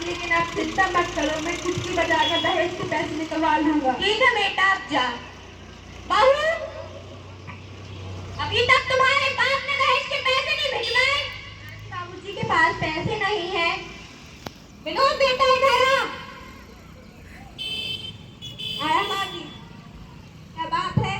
लेकिन आप चिंता मत करो, मैं चुटकी बजाकर दहेज के पैसे निकलवा लूंगा। ठीक है बेटा, अब जा। बहू, अभी तक तुम्हारे बाप ने दहेज के पैसे नहीं भिजवाए? बाबूजी के पास पैसे नहीं है। विनोद बेटा इधर आ। आया माँ जी, क्या बात है?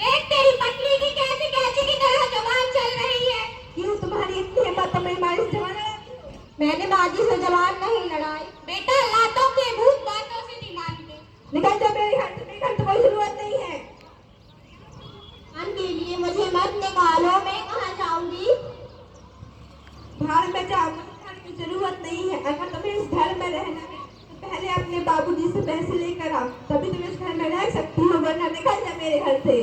देख तेरी पत्नी की कैसी कैसी की तरह जुबान चल रही है। क्यों तुम्हारी इतनी हिम्मत, तुम्हें हमारी जवान लड़ाती हो? मैंने बाजी से जवान नहीं लड़ाई बेटा, लातों के भूत बातों से नहीं मानते। निकल जाओ मेरे घर से, मेरे घर से कोई जरूरत नहीं है। के लिए मुझे मत निकालो, मैं कहाँ जाऊंगी? भाड़ में जाओ, मुझे घर की जरूरत नहीं है। अगर तुम्हें इस घर में रहना है तो पहले अपने बाबूजी से पैसे लेकर आओ, तभी तुम इस घर में रह सकती हो, वरना निकल जा मेरे घर से।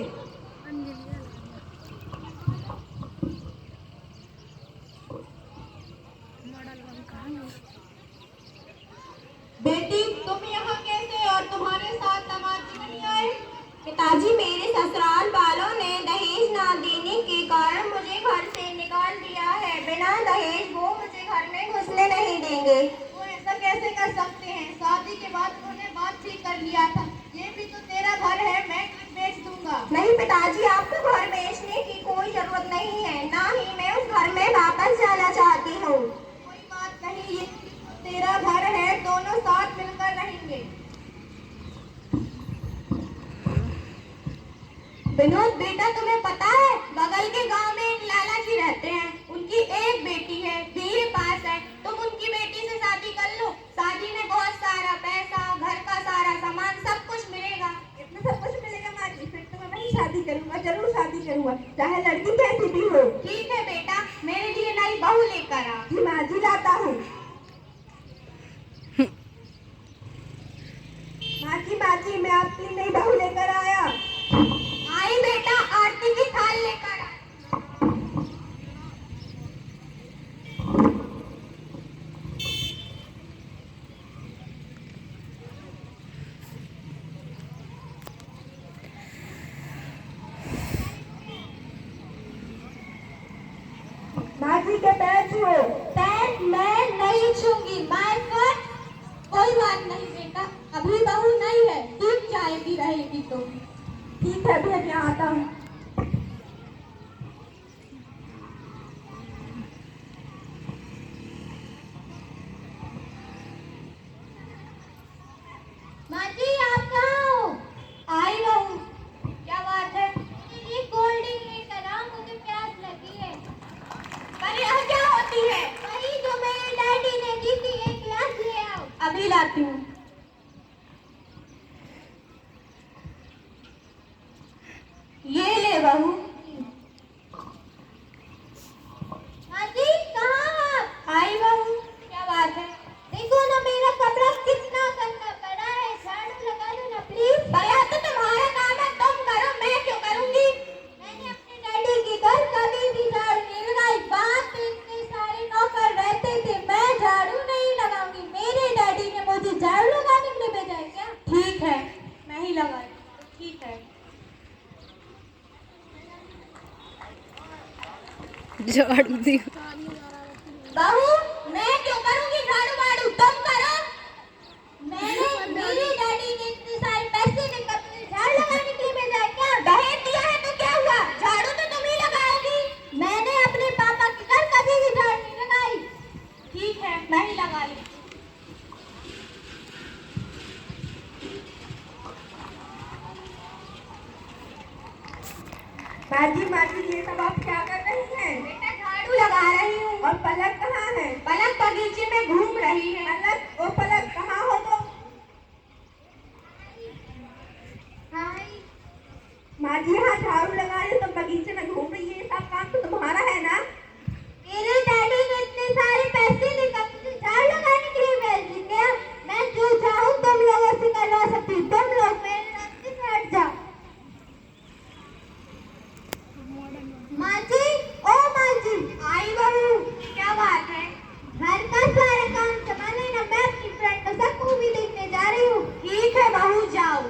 बेटी तुम यहाँ कैसे और तुम्हारे साथ दामाद नहीं आए? पिताजी, मेरे ससुराल वालों ने दहेज ना देने के कारण मुझे घर से निकाल दिया है। बिना दहेज वो मुझे घर में घुसने नहीं देंगे। वो ऐसा कैसे कर सकते हैं? शादी के बाद उन्होंने बात ठीक कर लिया था। ये भी तो तेरा घर है, मैं घर बेच दूंगा। नहीं पिताजी, आपको घर बेचने की कोई जरूरत नहीं है, ना ही मैं उस घर में वापस जाना चाहती हूँ। कोई बात नहीं, ये तेरा घर है, दोनों साथ मिलकर रहेंगे। विनोद बेटा, तुम्हें पता है बगल के गांव में एक लाला जी रहते हैं, उनकी एक बेटी है, बीए पास है। तुम उनकी बेटी से शादी कर लो, शादी में बहुत सारा पैसा, घर का सारा सामान, सब कुछ मिलेगा। इतना सब कुछ मिलेगा माँ जी? फिर तो मैं वही शादी करूंगा, जरूर शादी करूंगा, चाहे लड़की कैसी भी हो। ठीक है बेटा, मेरे लिए नई बहू लेकर आ। जी माँ जी, लाता हूँ। माँ जी, मैं आपके लिए नई बहू लेकर आया। आई बेटा, आरती की थाल लेकर आ। माँ जी के पैर छुओ। पैर मैं नहीं छूंगी, माय फुट। कोई बात नहीं बेटा, अभी बहू नहीं है, सीख जाएगी, रहेगी तो। ठीक है, अभी मैं आता हूँ। माँ जी, आप कहाँ हो? आई बहू। क्या बात है? ये कोल्ड ड्रिंक लेकर आओ, मुझे प्यास लगी है। पर यह क्या होती है? वही जो मेरे डैडी ने दी थी, एक गिलास ले आओ। अभी लाती हूँ। ये ले बहू। माँ जी, कहाँ आप? आई बहू। क्या बात है? देखो ना, मेरा कपड़ा कितना गंदा पड़ा है, झाड़ू लगा दो ना प्लीज। भैया तो तुम्हारा काम है, तुम करो, मैं क्यों करूंगी? मैंने अपने डैडी की घर कभी भी झाड़ू नहीं लगाई। बात तो इतने सारे नौकर रहते थे, मैं झाड़ू नहीं लगाऊंगी। मेरे डैडी ने मुझे झाड़ू लगाने के लिए भेजा है क्या? ठीक है, मैं ही लगाई। ठीक है। झाड़ू दी। बहू, मैं क्यों करूंगी झाड़ू वाड़ू, तुम करो। मेरे डैडी ने इतने सारे पैसे देकर मुझे झाड़ू लगाने के लिए भेजा है क्या? दहेज दिया है तो क्या हुआ, झाड़ू तो तुम ही लगाओगी। मैंने अपने पापा के घर कभी भी झाड़ू नहीं लगाई। ठीक है, मैं ही लगा ली। माँ जी, ये सब आप क्या कर रही हैं? बेटा, झाड़ू लगा रही हूँ। और पलक कहाँ है? पलक बगीचे में घूम रही है। पलक, ओ पलक, कहाँ हो तुम? माँ जी, यहाँ झाड़ू लगा रही हो, तुम बगीचे में घूम रही है, ये सब काम तो तुम्हारा है ना? मेरे डैडी ने इतने सारे पैसे देकर मुझे झाड़ू लगाने के लिए भेज दिया। मैं जो चाहूँ तुम लोगों से करवा सकती हूँ, तुम लोग मेरे रास्ते से हट जाओ। माँ जी, ओ माँ जी। आई बहू। क्या बात है? घर का सारा काम संभालना है ना, मैं अपनी फ्रेंड के साथ मूवी देखने जा रही हूँ। ठीक है बहू, जाओ।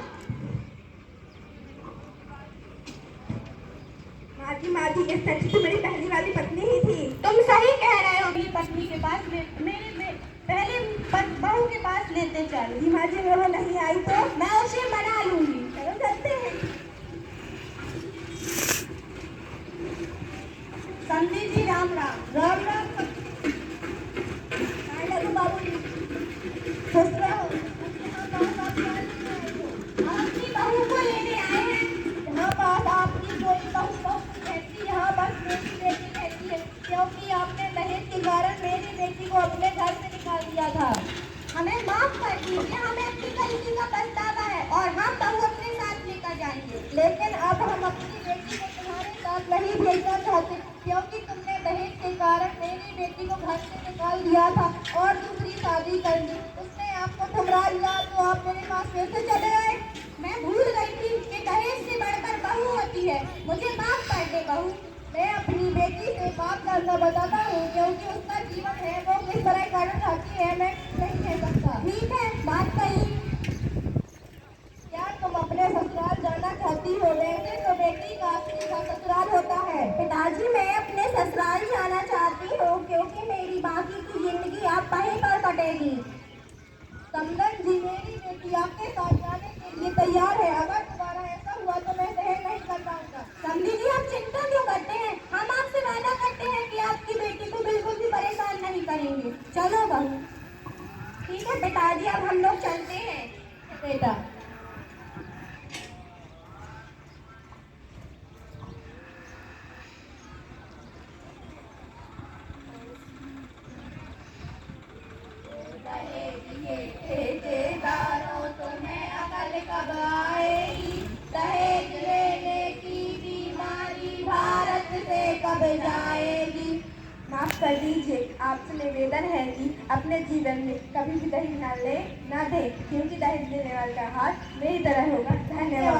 माँ जी, ये सच तो मेरी पहली वाली पत्नी ही थी। तुम सही कह रहे हो। मेरी पत्नी के पास मेरे पहले बहू के पास लेते चल। जी माँ जी, वो नहीं आई तो मैं उसे मना लूंगी। चलो चलते हैं। समधी जी राम राम। राम राम। हाय लल्लू बाबू जी। खुश रहो। हम अपनी बहू को लेने आए हैं। यहाँ पास आपकी कोई बहू बहू रहती, यहाँ बस मेरी बेटी रहती है, क्योंकि आपने दहेज के कारण मेरी बेटी को अपने घर से निकाल दिया था। हमें माफ कर दीजिए, हमें अपनी गलती का पछतावा है और हम बहू अपने साथ लेकर जाएंगे। लेकिन अब हम अपनी बेटी को तुम्हारे साथ नहीं भेजना चाहते, क्योंकि तुमने दहेज के कारण मेरी बेटी को घर से निकाल दिया था और दूसरी शादी कर दी। उसने आपको ठुकरा दिया तो आप मेरे पास फिर से चले आए। मैं भूल गई थी कि दहेज से बढ़कर बहू होती है। मुझे माफ कर दे बहू। मैं अपनी बेटी से बात करना बताता हूँ, क्योंकि उसका जीवन है, वो किस तरह करना चाहती है मैं नहीं कह सकता। ठीक है, बात कही। क्या तुम अपने ससुराल जाना चाहती हो? वैसे तो बेटी का असली घर ससुराल होता है। पिताजी, मैं अपने ससुराल जाना चाहती हूँ, क्योंकि मेरी बाकी की जिंदगी अब वहीं पर कटेगी। समदन जी, मेरी बेटी आपके साथ जाने के लिए तैयार है। अगर दोबारा ऐसा हुआ तो मैं सहन नहीं कर पाऊंगा। समधी जी, आप चिंता क्यों करते हैं? हम आपसे वादा करते हैं कि आपकी बेटी को बिल्कुल भी परेशान नहीं करेंगे। चलो बहू। ठीक है पिताजी, अब हम लोग चलते हैं। बेटा, ठेकेदारों तुम्हें अकल कब आएगी? दहेज लेने की बीमारी भारत से कब जाएगी? माफ कर दीजिए, आपसे निवेदन है कि अपने जीवन में कभी भी दहेज ना ले ना दे, क्योंकि दहेज देने वाले का हाथ मेरी तरह होगा। धन्यवाद।